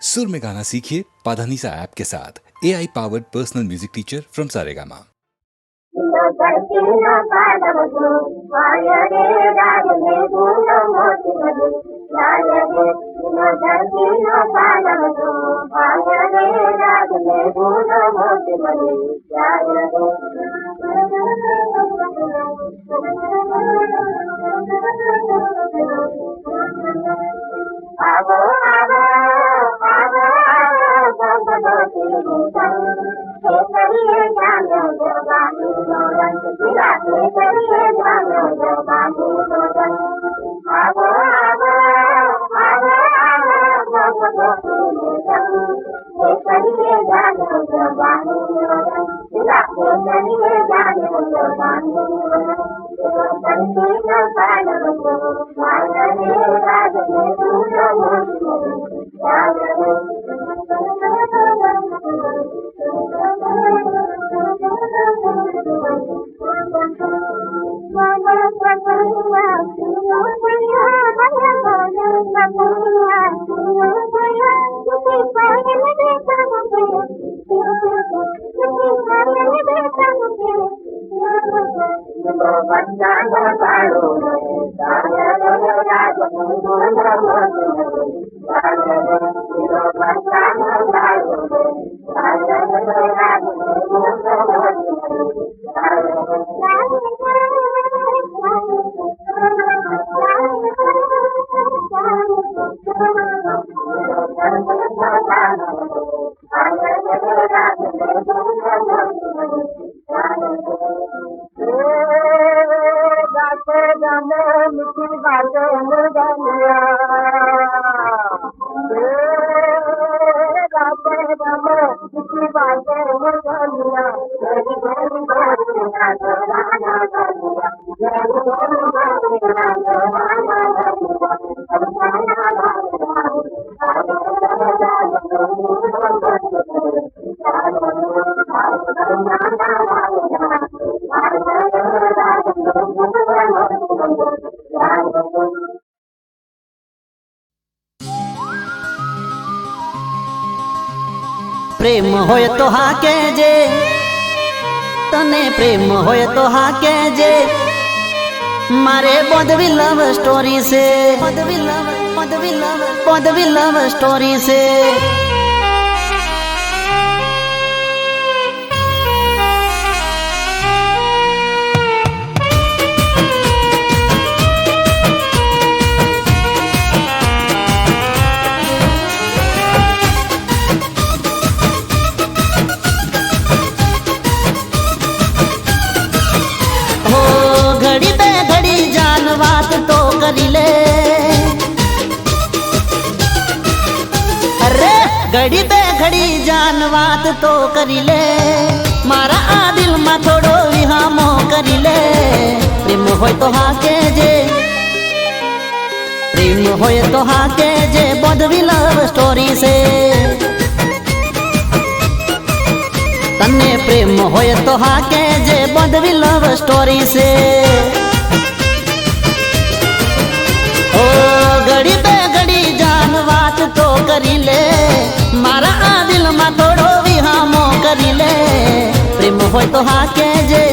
सुर में गाना सीखिए पाधानीसा ऐप के साथ AI powered personal music teacher from Saregama. प्रेम होय तो हाँ कहजे, तने प्रेम होय तो हाँ कहजे, मारे बदवी लव स्टोरी से, बदवी लव स्टोरी से। तो करी ले अरे घड़ी पे घड़ी जान बात तो करी ले, मारा आ दिल में थोड़ो विहामो करी ले। प्रेम होय तो हाँ कहजे, प्रेम होय तो हाँ कहजे, बदवी लव स्टोरी से। तन्ने प्रेम होय तो हाँ कहजे, बदवी लव स्टोरी से। घड़ी पे घड़ी जान बात तो करी ले, मारा आ दिल में थोड़ो विहामो करी ले। प्रेम होय तो हाँ कहजे,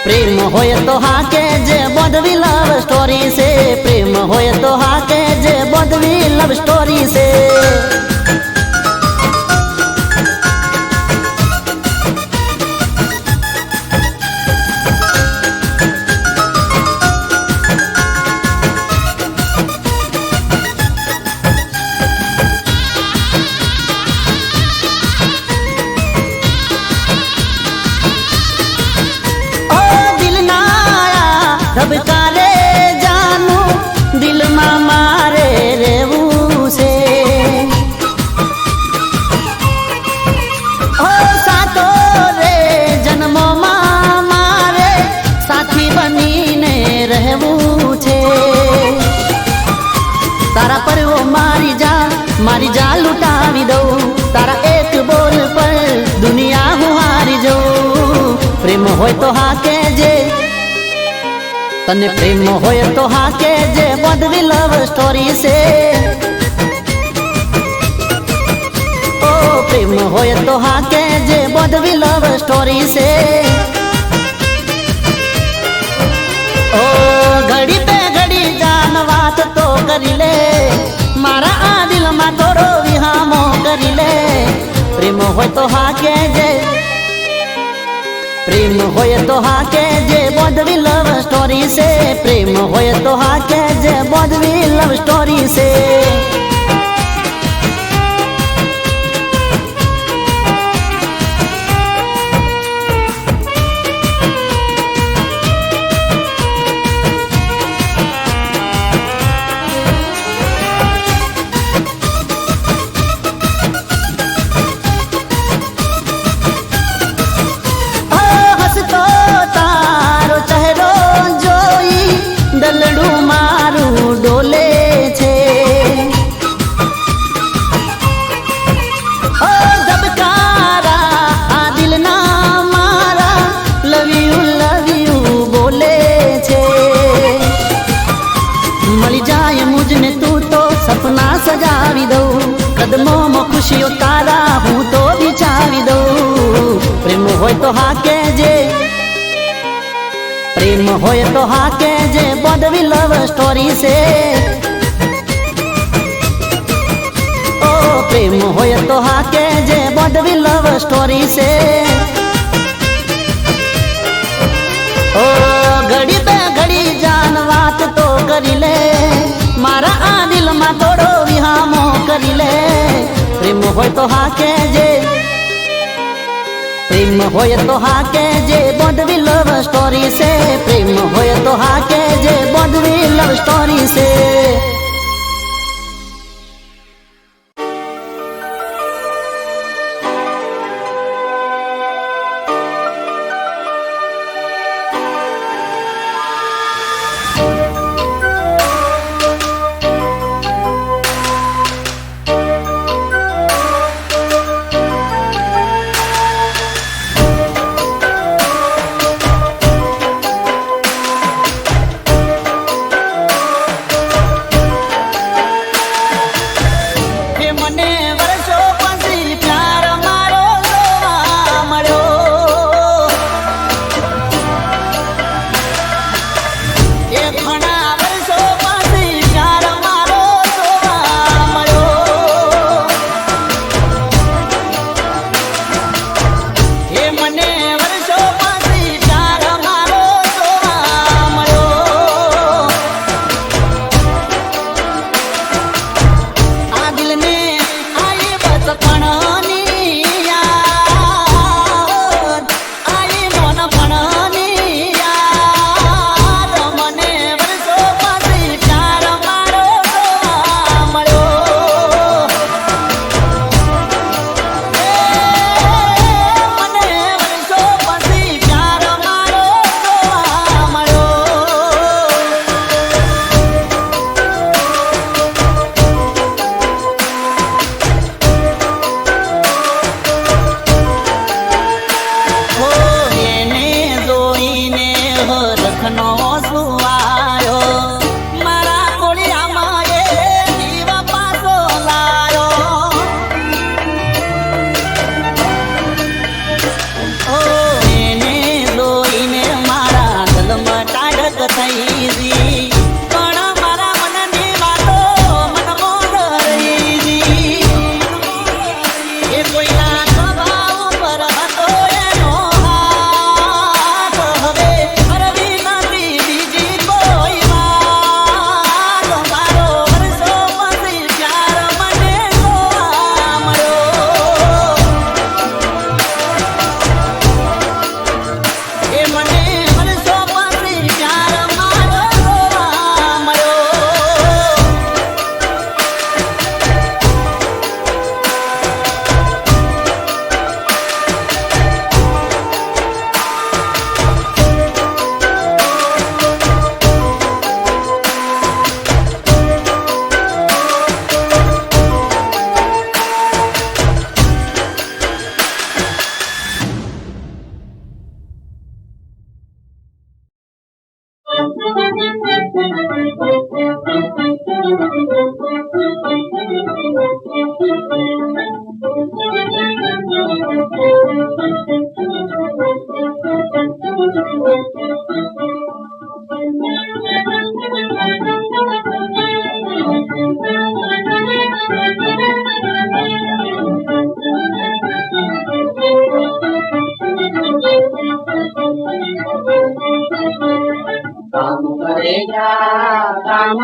प्रेम होय तो हाँ कहजे, बदवी लव स्टोरी से। प्रेम होय तो हाँ कहजे, बदवी लव स्टोरी से। धबकारे जानू दिल में मारे रेवू से, ओ सातो रे जन्मों में मारे साथी बनी ने रहवू छे। तारा पर वो मारी जा लुटावी दो, तारा एक बोल पर दुनिया हूँ हारी जाऊं। प्रेम होय तो हाँ कहजे, तने प्रेम होय तो हाँ कहजे, बदवी लव स्टोरी से। होय तो हाके जे बदवी लव स्टोरी से ओ घड़ी पे घड़ी जान बात तो करी ले मारा आ दिल में थोड़ो विहामो करी ले प्रेम होय तो हाके जे प्रेम होय तो हाके जे बदवी लव स्टोरी से प्रेम होय तो हाके जे बदवी लव स्टोरी से सपना सजावी दो कदमों में खुशियों तारा हूँ तो बिछावी दो प्रेम होय तो हाके जे प्रेम होय तो हाके जे बदवी लव स्टोरी से ओ प्रेम होय तो हाके जे बदवी लव स्टोरी से ओ घड़ी पे घड़ी जान बात तो करी ले मारा आ दिल में थोड़ो विहामो करी ले प्रेम होय तो हाके जे प्रेम होय तो हाके जे बदवी लव स्टोरी से प्रेम होय तो हाके जे बदवी लव स्टोरी से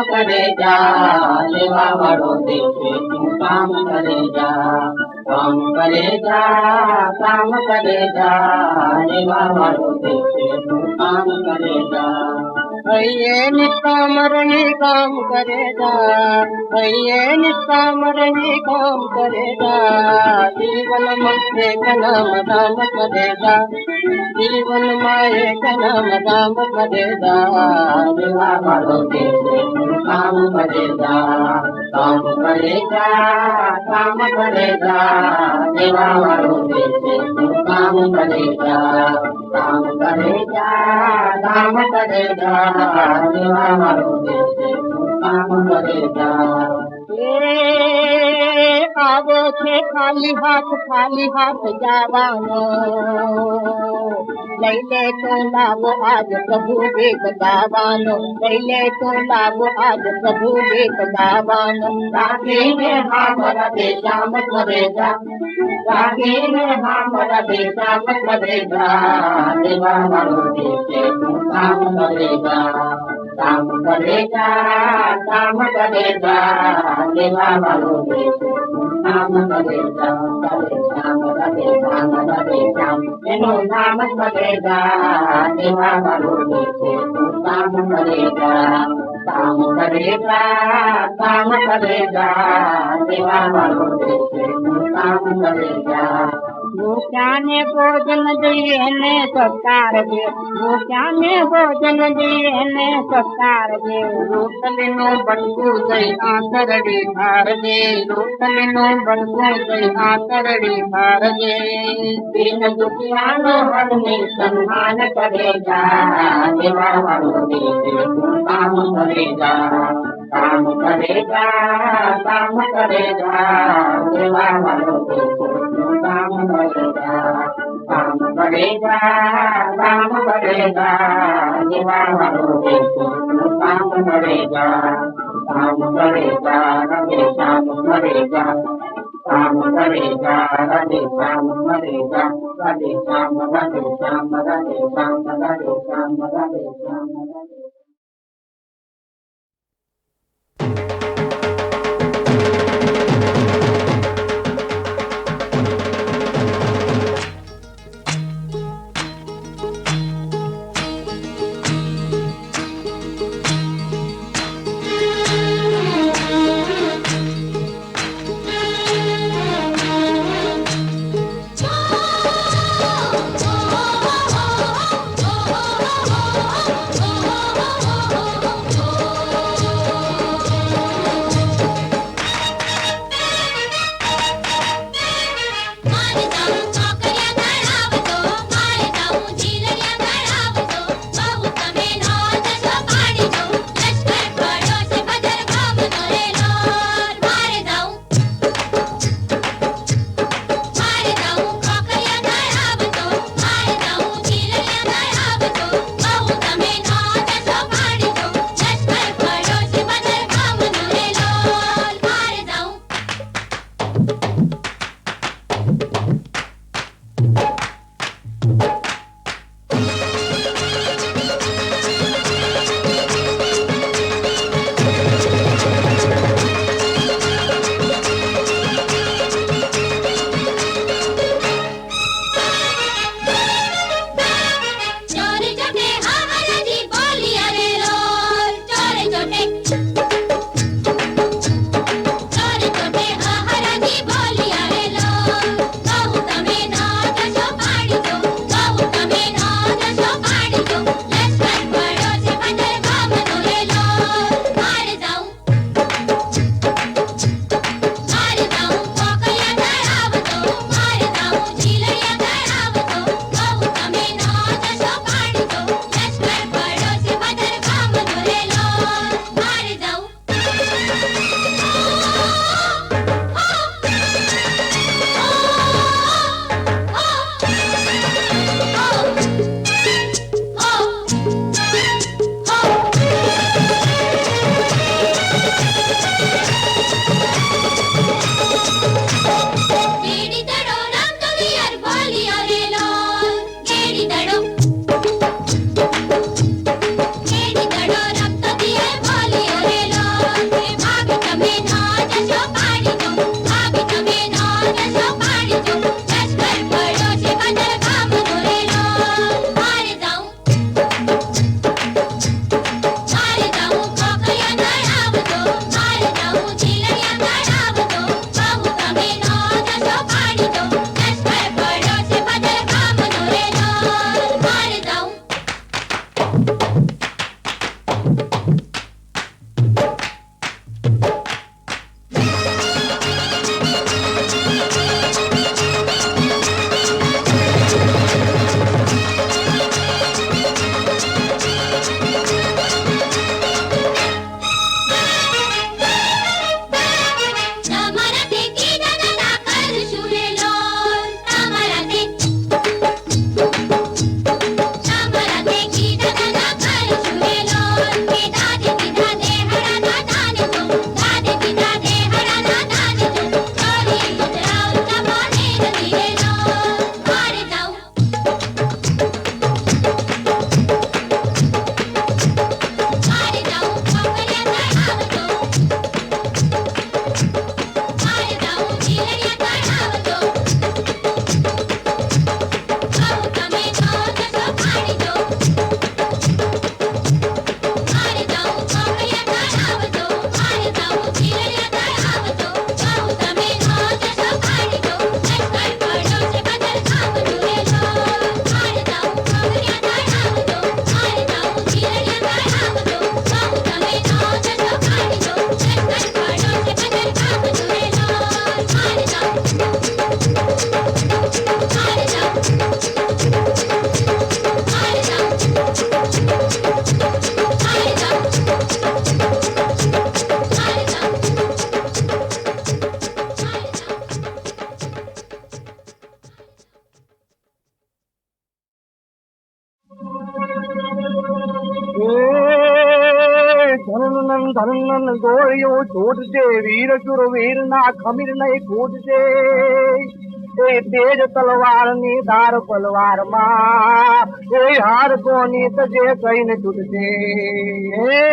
કરે જા લેવા વાળો દેશે તું કામ કરે જા લેવા વાળો દેશે તું કામ કરે જા હૈયે નિષ્કામરણી કામ કરે જા હૈયે નિષ્કામરણી કામ કરે જા જીવનમાં એક નામ ધામ કરે જા જીવનમાં એક નામ ધામ કરે જા દેવા વાળો દેશે તું કામ કરે જા કામ કરે જા દેવા વાળો દેશે તું કામ કરે જા કામ કરે જા દેવા વાળો દેશે તું કામ કરે જા આવે છે ખાલી હાથ જવાનો લઈ લે તો લાવો આજ પ્રભુ દેખ ગાવાનો લઈ લે તો લાવો આજ પ્રભુ દેખ ગાવાનો રાખીને મારા દેશા મત કરે જા રાખીને મારા દેશા મત કરે જા દેવા વાળો દેશે તું કામ કરે જા કામ કરે જા દેવા વાળો દેશે કામ કરે જા એનું નામ કરે જા દેવા વાળો દેશે તું કામ કરે જા કામ કરે જા દેવા વાળો દેશે તું કામ કરે જા ભૂખ્યાને ભોજન દઈએ ને સત્કાર દે ભૂખ્યાને ભોજન દઈએ ને સત્કાર દે રોટલીનું બનકું દઈ આંતરડી ભાર દે રોટલીનું બનકું દઈ આંતરડી ભાર દે દિન દુખિયાનો હરની સન્માન કરે જા દેવા વાળો દેશે તું કામ કરે જા કામ કરે જા દેવા વાળો દેશે તું કામ કરે જા કામ કરે જા દેવા વાળો દેશે તું કામ કરે જા કામ કરે જા રમે શ્યામ કરે જા કામ કરે જા રમે શ્યામ કરે જા રાધે શ્યામ રાધે શ્યામ રાધે શ્યામ રાધે શ્યામ રાધે શ્યામ Oh ધન ગોળીઓ છૂટશે વીર શુરવીર ના ખમીર નહીં ફૂટશે એ તેજ તલવાર ની ધાર પલવાર માં એ હાર કોની તજે કઈને છૂટશે એ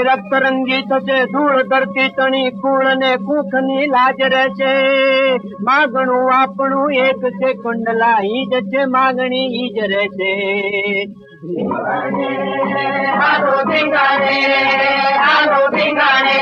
રક્તરંગી થશે ધૂળ ધરતી તણી કુળ ને કુખ ની લાજ રહેશે માગણું આપણું એક છે કંડલા ઈ જ છે માગણી ઈ જ રહેશે હાલો ધીંગાણે હાલો ધીંગાણે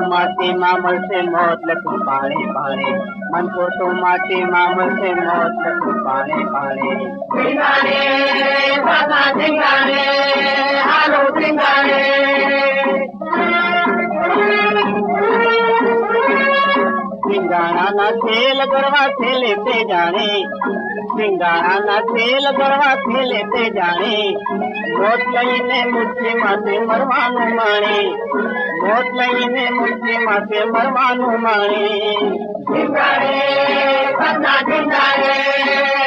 માટીમાં મળશે મોત લખું પાણે પાણે મન તો માટીમાં મળશે મોત લખું પાણે પાણે ધીંગાણે બાબા ધીંગાણે હાલો ધીંગાણે સિંગાણાના તેલ ગરવા થેલે તે જાણે સિંગાણાના તેલ ગરવા થેલે તે જાણે મોત લઈને મુઠ્ઠી માથે મરવાનું માણે મોત લઈને મુઠ્ઠી માથે મરવાનું માણે સિંગાણે સદા સિંગાણે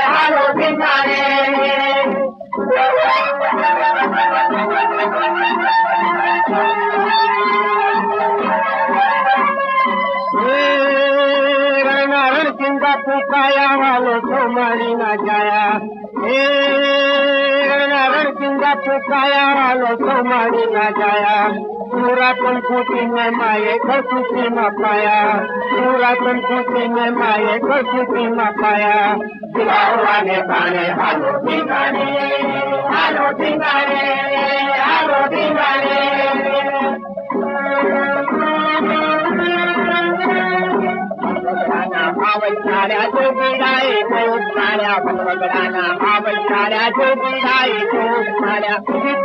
હાલો સિંગાણે ચિંતા પુકાયા વાલો તો મારી ના જાયા રણ ચિંતા પુકાયા વાલો તો મારી ના જાયા પૂરા પણ ફૂટી ને માએ ખસુતી માં પાયા પૂરા પણ ફૂટી ને માએ ખસુતી માં પાયા દિલાવાને પાણે હાલો ઠીકાણે હાલો ઠીકાણે હાલો ઠીકાણે આવચાર્યા જો બીડાય તો માર્યા ભગવગડાના આવચાર્યા જો બીડાય તો માર્યા ઉડી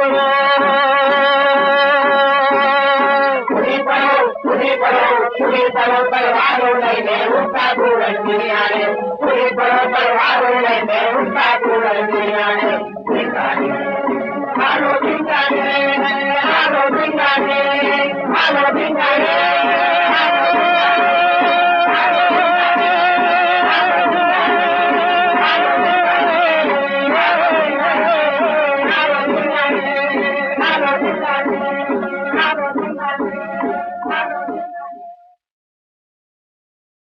પડો તલવારો લઈને ઉઠા ધૂળ કિરિયાને ઉડી પડો તલવારો લઈને ઉઠા ધૂળ કિરિયાને હાલો ભીંગાને હાલો ભીંગાને હાલો ભીંગાને